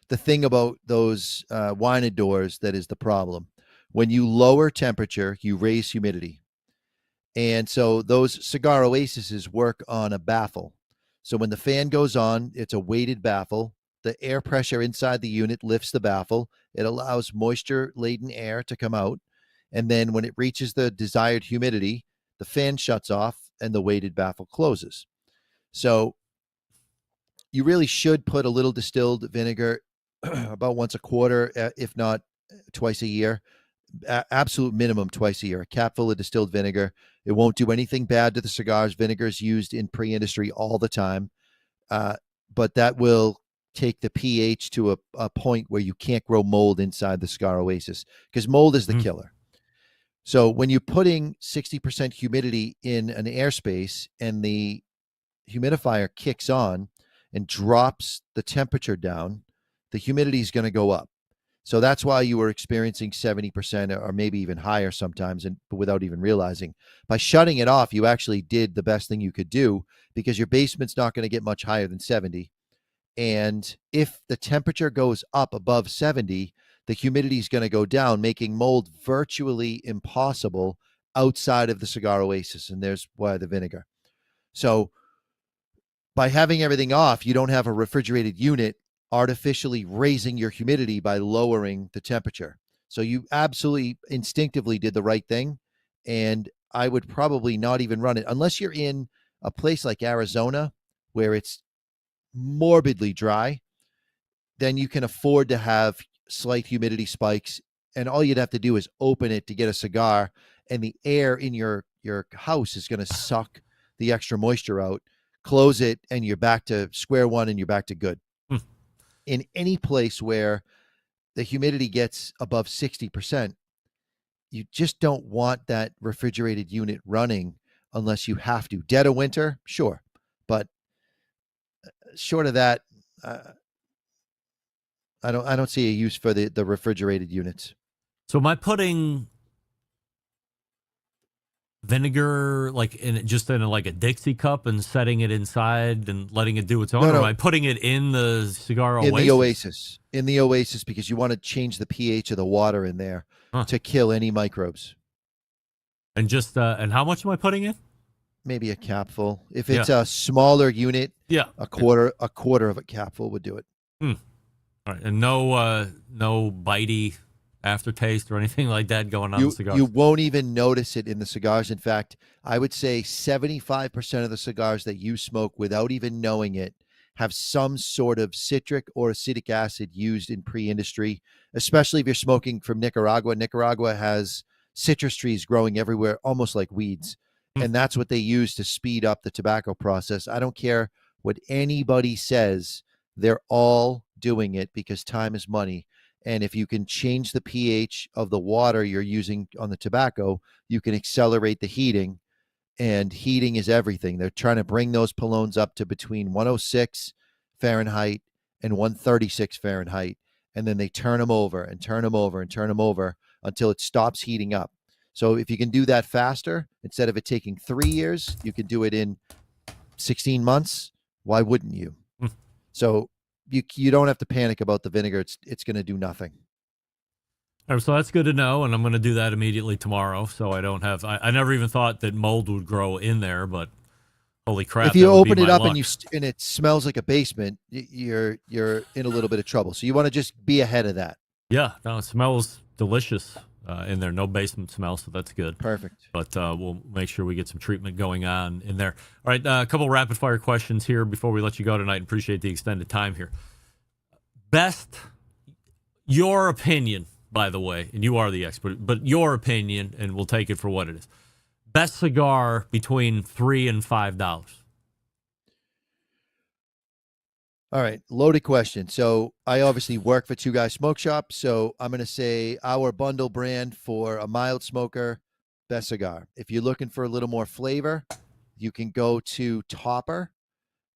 the thing about those wineadors that is the problem. When you lower temperature, you raise humidity. And so those Cigar Oases work on a baffle. So when the fan goes on, it's a weighted baffle. The air pressure inside the unit lifts the baffle. It allows moisture-laden air to come out. And then when it reaches the desired humidity, the fan shuts off and the weighted baffle closes. So you really should put a little distilled vinegar about once a quarter, if not twice a year. Absolute minimum twice a year. A cap full of distilled vinegar. It won't do anything bad to the cigars. Vinegar is used in pre-industry all the time, but that will take the pH to a point where you can't grow mold inside the Cigar Oasis, because mold is the killer. So when you're putting 60% humidity in an airspace and the humidifier kicks on and drops the temperature down, the humidity is going to go up. So that's why you were experiencing 70% or maybe even higher sometimes, and without even realizing. By shutting it off, you actually did the best thing you could do, because your basement's not going to get much higher than 70. And if the temperature goes up above 70, the humidity is going to go down, making mold virtually impossible outside of the Cigar Oasis. And there's why the vinegar. So by having everything off, you don't have a refrigerated unit artificially raising your humidity by lowering the temperature. So you absolutely instinctively did the right thing. And I would probably not even run it unless you're in a place like Arizona where it's morbidly dry. Then you can afford to have slight humidity spikes, and all you'd have to do is open it to get a cigar, and the air in your house is going to suck the extra moisture out. Close it, and you're back to square one, and you're back to good. In any place where the humidity gets above 60%, you just don't want that refrigerated unit running unless you have to. Dead of winter, sure. But short of that, I don't see a use for the refrigerated units. So am I putting vinegar like just in like a Dixie cup and setting it inside and letting it do its own? No, Or am no. I putting it in the cigar In Oasis? the Oasis. In the Oasis, because you want to change the pH of the water in there to kill any microbes. And just and how much am I putting in? Maybe a capful. If it's a smaller unit, a quarter of a capful would do it. All right, and no bitey aftertaste or anything like that going on the cigars. You won't even notice it in the cigars. In fact, I would say 75% of the cigars that you smoke without even knowing it have some sort of citric or acetic acid used in pre-industry, especially if you're smoking from Nicaragua. Nicaragua has citrus trees growing everywhere, almost like weeds. And that's what they use to speed up the tobacco process. I don't care what anybody says. They're all doing it because time is money. And if you can change the pH of the water you're using on the tobacco, you can accelerate the heating. And heating is everything. They're trying to bring those polones up to between 106 Fahrenheit and 136 Fahrenheit. And then they turn them over and turn them over and turn them over until it stops heating up. So if you can do that faster, instead of it taking 3 years, you can do it in 16 months. Why wouldn't you? So you don't have to panic about the vinegar. It's going to do nothing. All right, so that's good to know, and I'm going to do that immediately tomorrow. So I don't have. I never even thought that mold would grow in there, but holy crap! If you open it up luck. and it smells like a basement, you're in a little bit of trouble. So you want to just be ahead of that. Yeah, no, it smells delicious in there. No basement smell, so that's good. Perfect. But we'll make sure we get some treatment going on in there. All right, a couple rapid fire questions here before we let you go tonight. Appreciate the extended time here. Your opinion, by the way, and you are the expert, but your opinion, and we'll take it for what it is. Best cigar between $3 and $5. All right, loaded question. So I obviously work for Two Guys Smoke Shop, so I'm going to say our bundle brand for a mild smoker, best cigar. If you're looking for a little more flavor, you can go to Topper,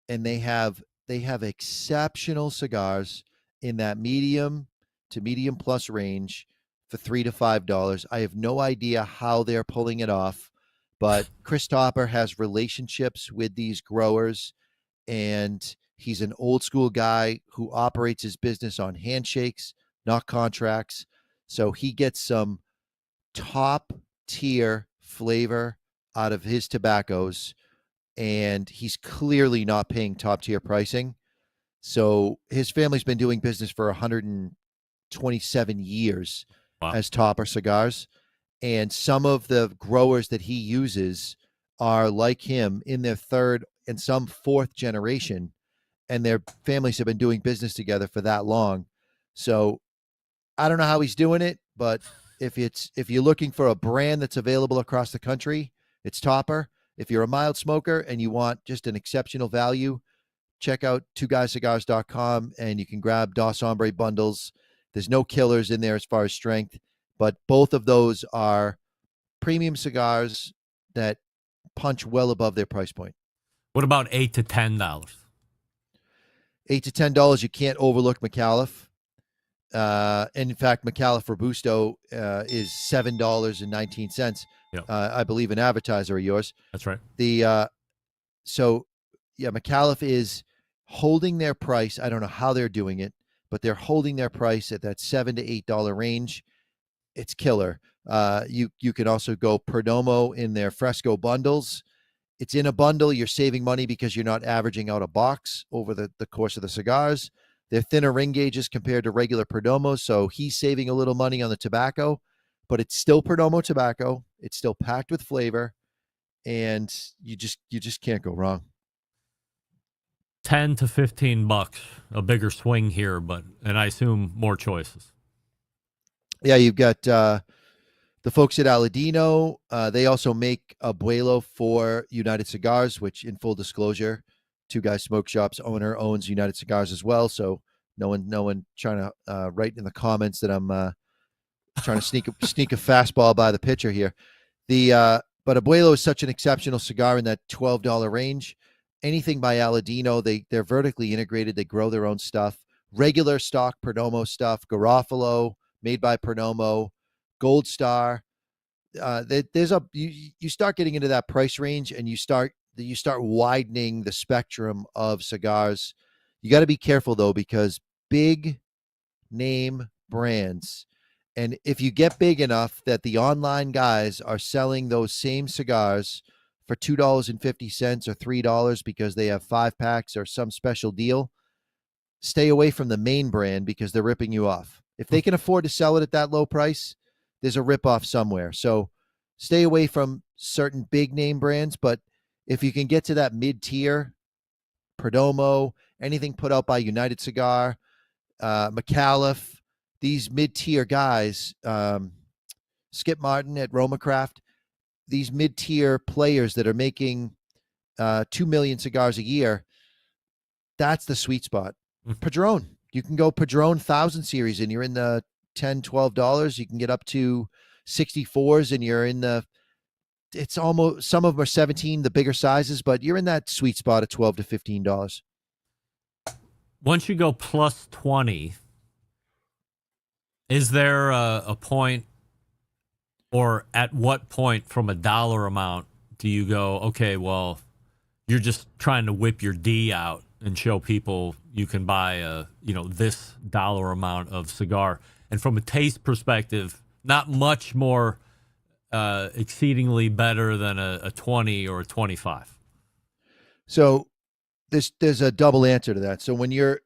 and they have exceptional cigars in that medium to medium plus range for $3 to $5. I have no idea how they're pulling it off, but Chris Topper has relationships with these growers, and he's an old school guy who operates his business on handshakes, not contracts. So he gets some top tier flavor out of his tobaccos, and he's clearly not paying top tier pricing. So his family's been doing business for 127 years as Topper Cigars. And some of the growers that he uses are like him in their third and some fourth generation, and their families have been doing business together for that long. So I don't know how he's doing it, but if you're looking for a brand that's available across the country, it's Topper. If you're a mild smoker and you want just an exceptional value, check out twoguyscigars.com, and you can grab Dos Hombre bundles. There's no killers in there as far as strength, but both of those are premium cigars that punch well above their price point. What about $8 to $10? $8 to $10, you can't overlook McAuliffe. And in fact, McAuliffe Robusto is $7.19. Yep. I believe an advertiser of yours. That's right. McAuliffe is holding their price. I don't know how they're doing it, but they're holding their price at that $7 to $8 range. It's killer. You can also go Perdomo in their Fresco bundles. It's in a bundle. You're saving money because you're not averaging out a box over the course of the cigars. They're thinner ring gauges compared to regular Perdomos, so he's saving a little money on the tobacco, but it's still Perdomo tobacco. It's still packed with flavor, and you just can't go wrong. $10 to $15, a bigger swing here, and I assume more choices. Yeah, you've got the folks at Aladino. They also make Abuelo for United Cigars, which, in full disclosure, Two Guys Smoke Shop's owner owns United Cigars as well. So no one trying to write in the comments that I'm trying to sneak a fastball by the pitcher here. But Abuelo is such an exceptional cigar in that $12 range. Anything by Aladino, they're vertically integrated. They grow their own stuff. Regular stock Perdomo stuff, Garofalo, made by Perdomo, Gold Star, there's a you start getting into that price range, and you start widening the spectrum of cigars. You got to be careful though, because big name brands, and if you get big enough that the online guys are selling those same cigars for $2.50 or $3 because they have 5 packs or some special deal, stay away from the main brand because they're ripping you off. If they can afford to sell it at that low price, there's a ripoff somewhere. So stay away from certain big name brands. But if you can get to that mid-tier, Perdomo, anything put out by United Cigar, McAuliffe, these mid-tier guys, Skip Martin at Roma Craft, these mid-tier players that are making 2 million cigars a year, that's the sweet spot. Padron. You can go Padron 1000 series and you're in the $10, $12. You can get up to 64s and you're in the, it's almost, some of them are 17, the bigger sizes, but you're in that sweet spot of $12 to $15. Once you go plus 20, is there a point, or at what point from a dollar amount do you go, okay, well, you're just trying to whip your D out and show people you can buy this dollar amount of cigar? And from a taste perspective, not much more exceedingly better than a 20 or a 25. So there's a double answer to that. So when you're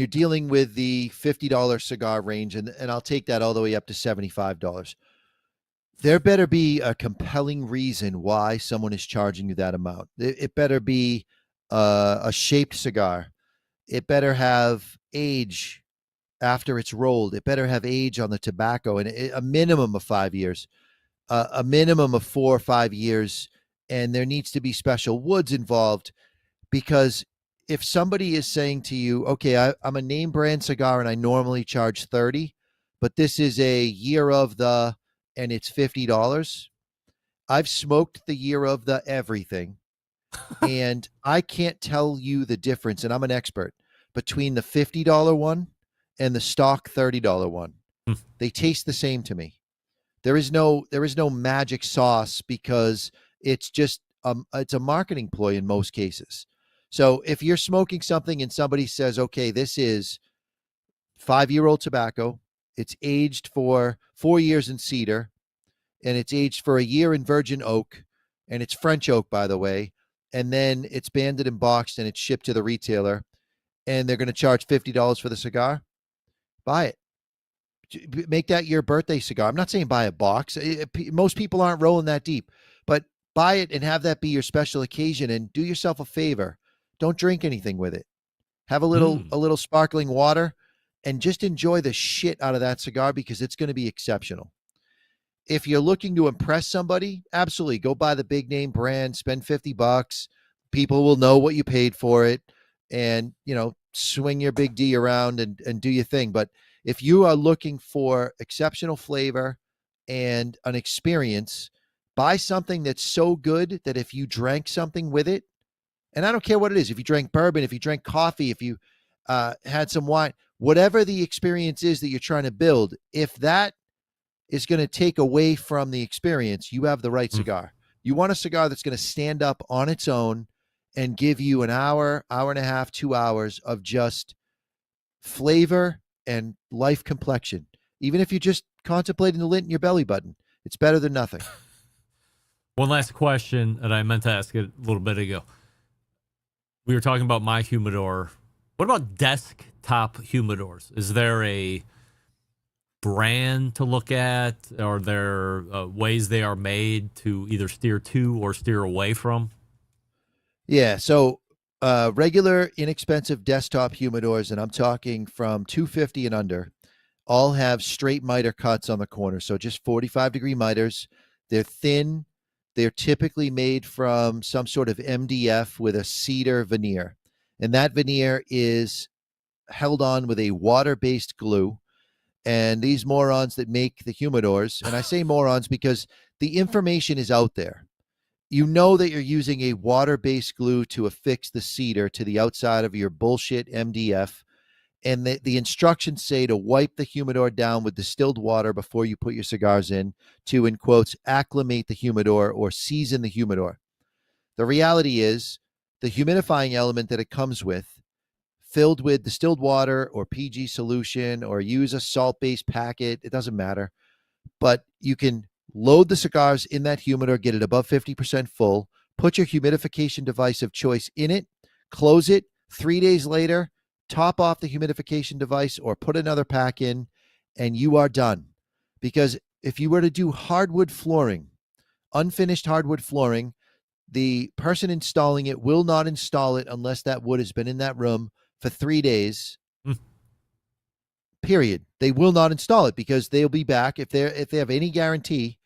dealing with the $50 cigar range, and I'll take that all the way up to $75, there better be a compelling reason why someone is charging you that amount. It better be a shaped cigar. It better have age after it's rolled. It better have age on the tobacco, and a minimum of 5 years, a minimum of 4 or 5 years, and there needs to be special woods involved. Because if somebody is saying to you, okay, I'm a name brand cigar and I normally charge $30, but this is a year of the, and it's $50. I've smoked the year of the everything. And I can't tell you the difference, and I'm an expert, between the $50 one and the stock $30 one. They taste the same to me. There is no magic sauce, because it's just it's a marketing ploy in most cases. So if you're smoking something and somebody says, okay, this is 5-year-old tobacco, it's aged for 4 years in cedar, and it's aged for a year in virgin oak, and it's French oak, by the way, and then it's banded and boxed and it's shipped to the retailer, and they're going to charge $50 for the cigar, buy it. Make that your birthday cigar. I'm not saying buy a box. Most people aren't rolling that deep, but buy it and have that be your special occasion, and do yourself a favor. Don't drink anything with it. Have a little sparkling water and just enjoy the shit out of that cigar, because it's going to be exceptional. If you're looking to impress somebody, absolutely go buy the big name brand, spend $50. People will know what you paid for it, and, swing your big D around and do your thing. But if you are looking for exceptional flavor and an experience, buy something that's so good that if you drank something with it, and I don't care what it is, if you drank bourbon, if you drank coffee, if you had some wine, whatever the experience is that you're trying to build, if that is going to take away from the experience, you have the right cigar. You want a cigar that's going to stand up on its own and give you an hour, hour and a half, 2 hours of just flavor and life complexion. Even if you're just contemplating the lint in your belly button, it's better than nothing. One last question that I meant to ask a little bit ago. We were talking about my humidor. What about desktop humidors? Is there a brand to look at? Are there ways they are made to either steer to or steer away from? Yeah, so regular inexpensive desktop humidors, and I'm talking from $250 and under, all have straight miter cuts on the corner. So just 45-degree miters. They're thin. They're typically made from some sort of MDF with a cedar veneer. And that veneer is held on with a water-based glue. And these morons that make the humidors, and I say morons because the information is out there. You know that you're using a water-based glue to affix the cedar to the outside of your bullshit MDF. And the instructions say to wipe the humidor down with distilled water before you put your cigars in to, in quotes, acclimate the humidor or season the humidor. The reality is the humidifying element that it comes with, filled with distilled water or PG solution, or use a salt-based packet, it doesn't matter. But you can load the cigars in that humidor, get it above 50% full, put your humidification device of choice in it, close it, 3 days later, top off the humidification device or put another pack in, and you are done. Because if you were to do hardwood flooring, unfinished hardwood flooring, the person installing it will not install it unless that wood has been in that room for 3 days. Period. They will not install it because they'll be back. If they have any guarantee,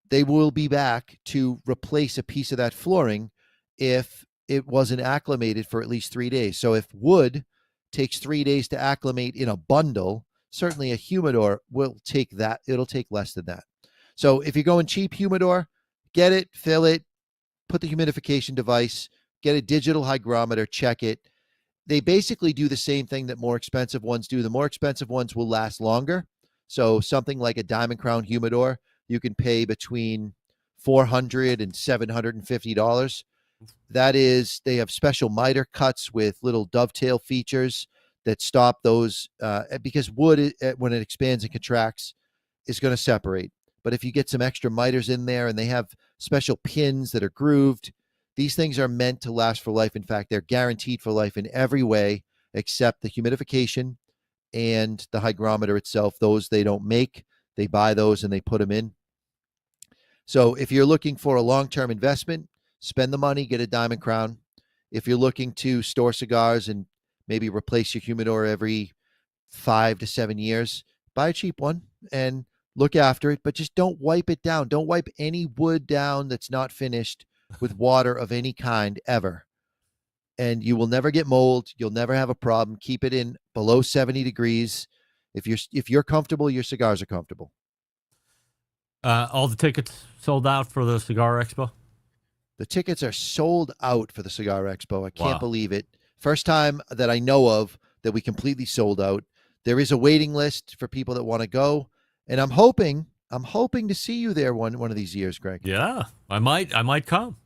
they will be back to replace a piece of that flooring if it wasn't acclimated for at least 3 days. So if wood takes 3 days to acclimate in a bundle, certainly a humidor will take that. It'll take less than that. So if you're going cheap humidor, get it, fill it, put the humidification device, get a digital hygrometer, check it. They basically do the same thing that more expensive ones do. The more expensive ones will last longer. So something like a Diamond Crown humidor, you can pay between $400 and $750. That is, they have special miter cuts with little dovetail features that stop those because wood, when it expands and contracts, is going to separate. But if you get some extra miters in there and they have special pins that are grooved, these things are meant to last for life. In fact, they're guaranteed for life in every way except the humidification and the hygrometer itself. Those they don't make. They buy those and they put them in. So if you're looking for a long-term investment, spend the money, get a Diamond Crown. If you're looking to store cigars and maybe replace your humidor every 5 to 7 years, buy a cheap one and look after it, but just don't wipe it down. Don't wipe any wood down that's not finished with water of any kind ever. And you will never get mold. You'll never have a problem. Keep it in below 70 degrees. If you're comfortable, your cigars are comfortable. All the tickets sold out for the Cigar Expo? The tickets are sold out for the Cigar Expo. I can't believe it. First time that I know of that we completely sold out. There is a waiting list for people that want to go, and I'm hoping to see you there one of these years, Greg. Yeah, I might come.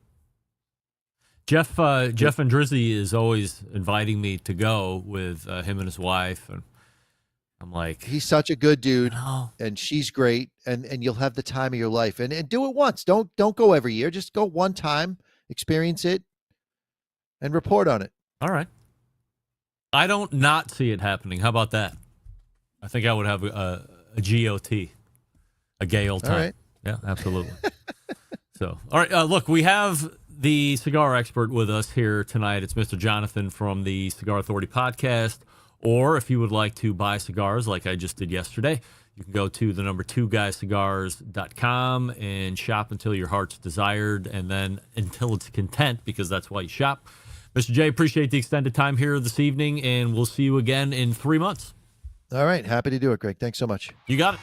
Jeff and Drizzy is always inviting me to go with him and his wife, and I'm like, he's such a good dude, and she's great, and you'll have the time of your life. And do it once. Don't go every year. Just go one time, experience it, and report on it. All right. I don't not see it happening. How about that? I think I would have a GOT, a gay old time. All right. Yeah, absolutely. So, all right. Look, we have the cigar expert with us here tonight. It's Mr. Jonathan from the Cigar Authority podcast. Or if you would like to buy cigars like I just did yesterday, you can go to the number2guyscigars.com and shop until your heart's desired, and then until it's content, because that's why you shop. Mr. J, appreciate the extended time here this evening, and we'll see you again in 3 months. All right. Happy to do it, Greg. Thanks so much. You got it.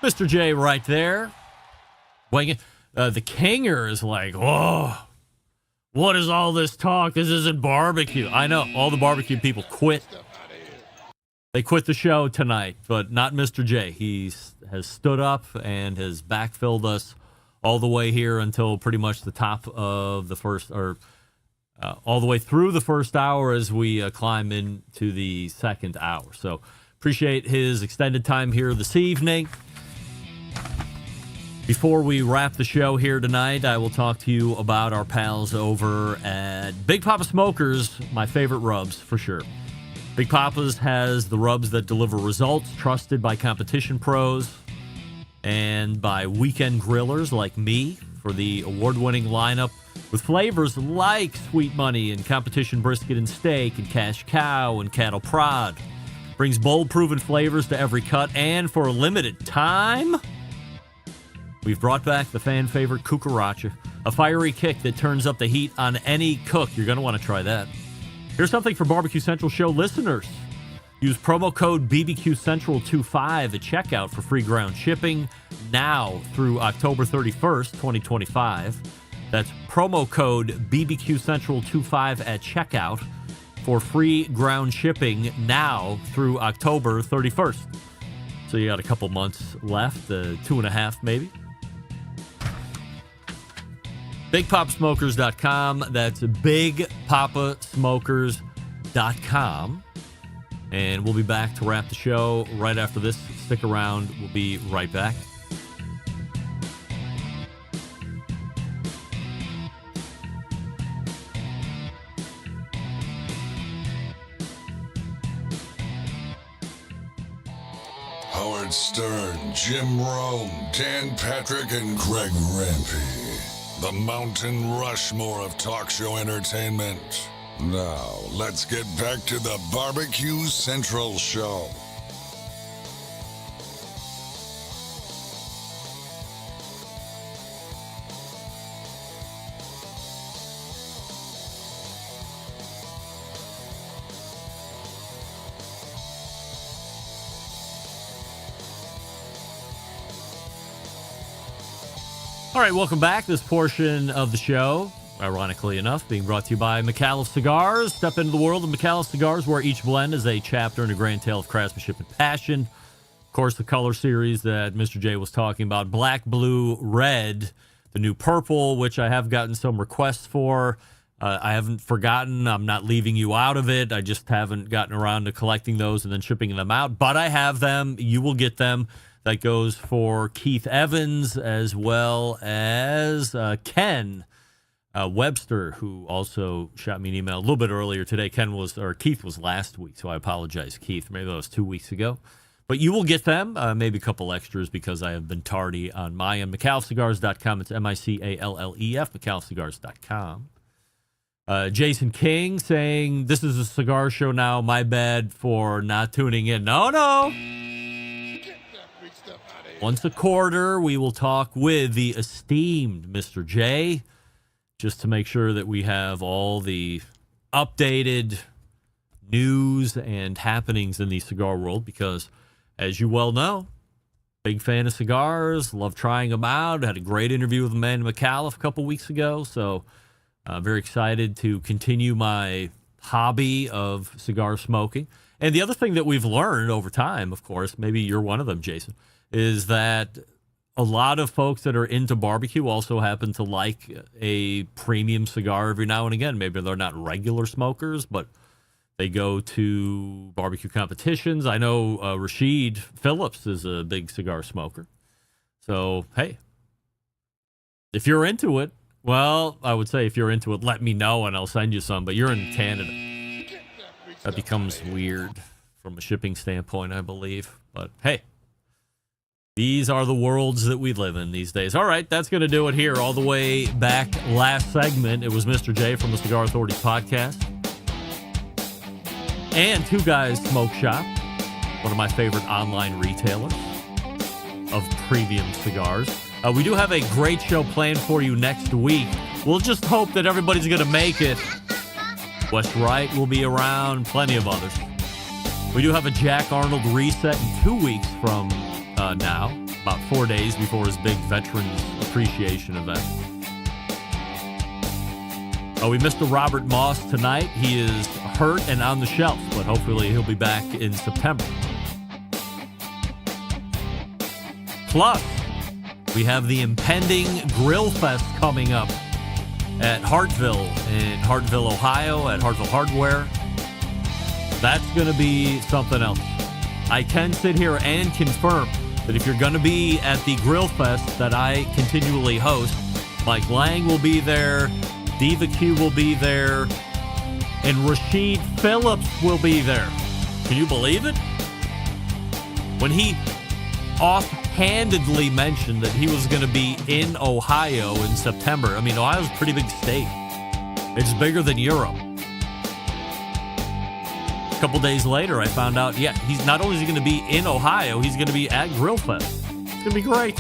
Mr. J right there. The Kinger is like, whoa, what is all this talk? This isn't barbecue. I know. All the barbecue people quit. They quit the show tonight, but not Mr. J. He has stood up and has backfilled us all the way here until pretty much the top of the first, or all the way through the first hour as we climb into the second hour. So appreciate his extended time here this evening. Before we wrap the show here tonight, I will talk to you about our pals over at Big Papa Smokers, my favorite rubs for sure. Big Papa's has the rubs that deliver results, trusted by competition pros and by weekend grillers like me for the award-winning lineup with flavors like Sweet Money and Competition Brisket and Steak and Cash Cow and Cattle Prod. Brings bold, proven flavors to every cut, and for a limited time, we've brought back the fan favorite Cucaracha, a fiery kick that turns up the heat on any cook. You're going to want to try that. Here's something for Barbecue Central show listeners. Use promo code BBQCentral25 at checkout for free ground shipping now through October 31st, 2025. That's promo code BBQCentral25 at checkout for free ground shipping now through October 31st. So you got a couple months left, 2.5 maybe. BigPapaSmokers.com. That's BigPapaSmokers.com. And we'll be back to wrap the show right after this. Stick around. We'll be right back. Howard Stern, Jim Rome, Dan Patrick, and Greg Rempe. The Mountain Rushmore of talk show entertainment. Now, let's get back to the Barbecue Central Show. All right, welcome back. This portion of the show, ironically enough, being brought to you by McAuliffe Cigars. Step into the world of McAuliffe Cigars, where each blend is a chapter in a grand tale of craftsmanship and passion. Of course, the color series that Mr. J was talking about, black, blue, red, the new purple, which I have gotten some requests for. I haven't forgotten. I'm not leaving you out of it. I just haven't gotten around to collecting those and then shipping them out. But I have them. You will get them. That goes for Keith Evans as well as Ken Webster, who also shot me an email a little bit earlier today. Keith was last week, so I apologize, Keith. Maybe that was 2 weeks ago. But you will get them, maybe a couple extras because I have been tardy on my end. McAuliffeCigars.com. It's MICALLEF, McAuliffeCigars.com. Jason King saying, this is a cigar show now. My bad for not tuning in. No. Once a quarter, we will talk with the esteemed Mr. J, just to make sure that we have all the updated news and happenings in the cigar world, because, as you well know, big fan of cigars, love trying them out. Had a great interview with Amanda McAuliffe a couple weeks ago, so very excited to continue my hobby of cigar smoking. And the other thing that we've learned over time, of course, maybe you're one of them, Jason, is that a lot of folks that are into barbecue also happen to like a premium cigar every now and again. Maybe they're not regular smokers, but they go to barbecue competitions. I know Rashid Phillips is a big cigar smoker. So, hey, if you're into it, well, I would say if you're into it, let me know and I'll send you some. But you're in Canada. That becomes weird from a shipping standpoint, I believe. But, hey. These are the worlds that we live in these days. All right, that's going to do it here. All the way back last segment, it was Mr. J from the Cigar Authorities podcast. And Two Guys Smoke Shop, one of my favorite online retailers of premium cigars. We do have a great show planned for you next week. We'll just hope that everybody's going to make it. West Wright will be around, plenty of others. We do have a Jack Arnold reset in 2 weeks from now, about 4 days before his big Veterans Appreciation event. We missed a Robert Moss tonight. He is hurt and on the shelf, but hopefully he'll be back in September. Plus, we have the impending Grill Fest coming up at Hartville in Hartville, Ohio, at Hartville Hardware. That's going to be something else. I can sit here and confirm that if you're going to be at the Grill Fest that I continually host, Mike Lang will be there, BBQ will be there, and Rashid Phillips will be there. Can you believe it? When he offhandedly mentioned that he was going to be in Ohio in September, I mean, Ohio's a pretty big state. It's bigger than Europe. A couple days later, I found out, he's not only is he going to be in Ohio, he's going to be at Grill Fest. It's going to be great.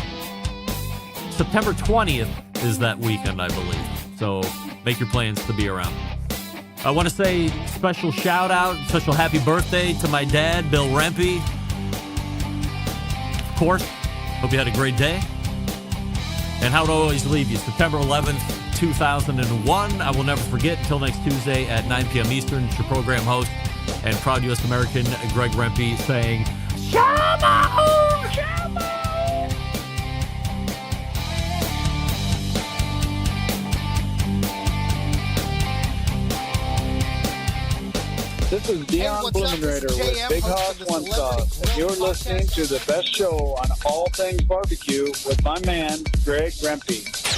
September 20th is that weekend, I believe. So make your plans to be around. I want to say special shout out, special happy birthday to my dad, Bill Rempe. Of course, hope you had a great day. And how to always leave you, September 11th, 2001. I will never forget. Until next Tuesday at 9 p.m. Eastern, it's your program host and proud U.S. American Greg Rempe saying, Shalom! Shalom! This is Dion Blumenrader with Big Hog One Sauce, and you're listening to the best show on all things barbecue with my man, Greg Rempe.